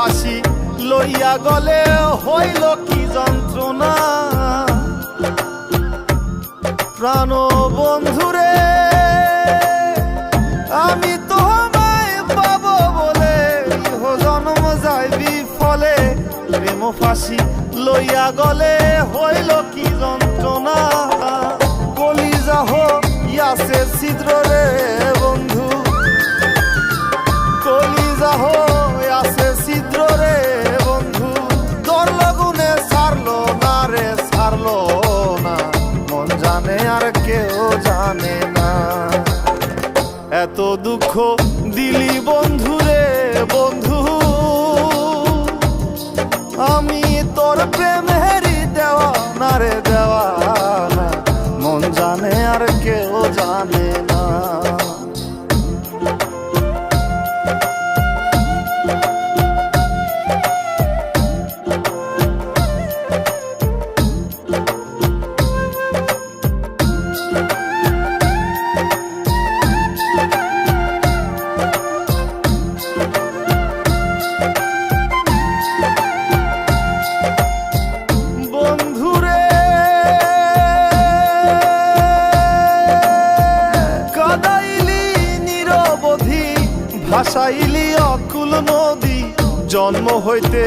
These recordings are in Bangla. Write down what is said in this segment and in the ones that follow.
ফাঁসি লইয়া গলে হইল কি যন্ত্রণা। প্রাণ বন্ধুরে আমি তোমায় পাবো বলে ইহ জন্ম যায় বিফলে, প্রেম ফাঁসি লইয়া গলে হইল কি যন্ত্রণা। কলিজা হইয়াছে ছিদ্র রে বন্ধু, কলিজা হইয়াছে ছিদ্র রে বন্ধু, তোর লগুনে ছাড়লো না রে ছাড়লো না, মন জানে আর কেউ জানে না। এত দুঃখ দিলি বন্ধু রে বন্ধু, আমি তোর প্রেমেরই দেওয়া না রে দেওয়া না, মন জানে আর কেউ জানে না। ভাসাইলি অকুল নদী, জন্ম হইতে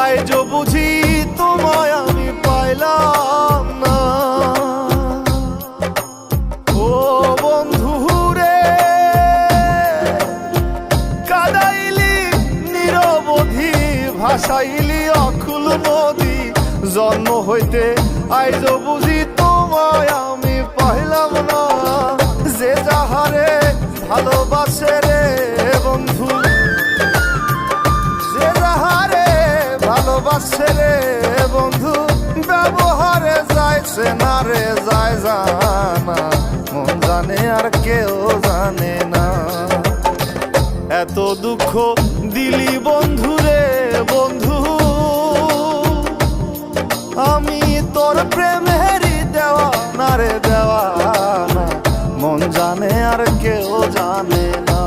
আইজ বুঝি তোমায় আমি পাইলাম না। ও বন্ধু রে কাদাইলি নিরবধি, ভাসাইলি অকুল নদী, জন্ম হইতে আইজ বুঝি তোমায় আমি পাইলাম না। যে যাহারে ভালোবাসে রে বন্ধু, যে যাহারে ভালোবাসে রে বন্ধু, ব্যবহারে যাইছে না রে যায় জানা, মন জানে আর কেউ জানে না। এত দুঃখ দিলি বন্ধু রে বন্ধু, আমি তোর প্রেমেরই দেওয়া না রে দেওয়া না, মন জানে আর কেউ জানে না।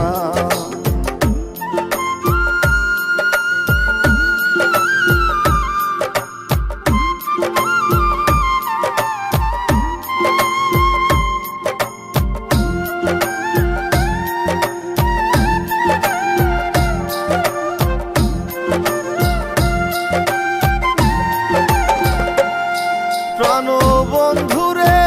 প্রাণ বন্ধুরে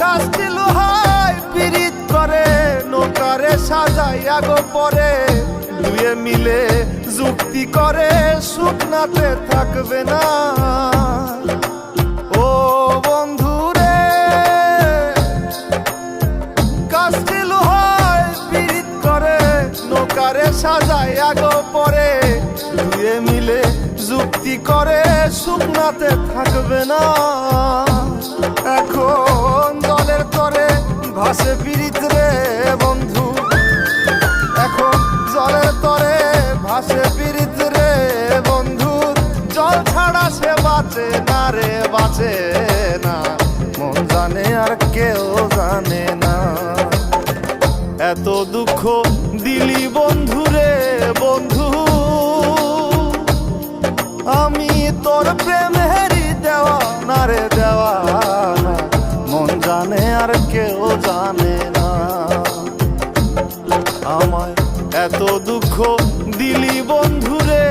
কাস্তে লোহায় পিরিত করে, নৌকারে সাজাইয়া গো পরে, দুয়ে মিলে যুক্তি করে শুকনাতে থাকবে না। ও বন্ধুরে কাস্তে লোহায় পিরিত করে, নৌকারে সাজাইয়া গো পরে, দুয়ে মিলে যুক্তি করে শুকনাতে থাকবে না। এখন জলের তরে ভাসে পিরিত রে বন্ধু, এখন জলের তরে ভাসে পিরিত রে বন্ধু, জল ছাড়া সে বাঁচে না রে বাঁচে না, মন জানে আর কেউ জানে না। এত দুঃখ দিলি বন্ধু রে বন্ধু, আমি তোর প্রেমেরই দেওয়া না রে দেওয়া না, মন জানে আর কেউ জানে না। আমায় এত দুঃখ দিলি বন্ধু রে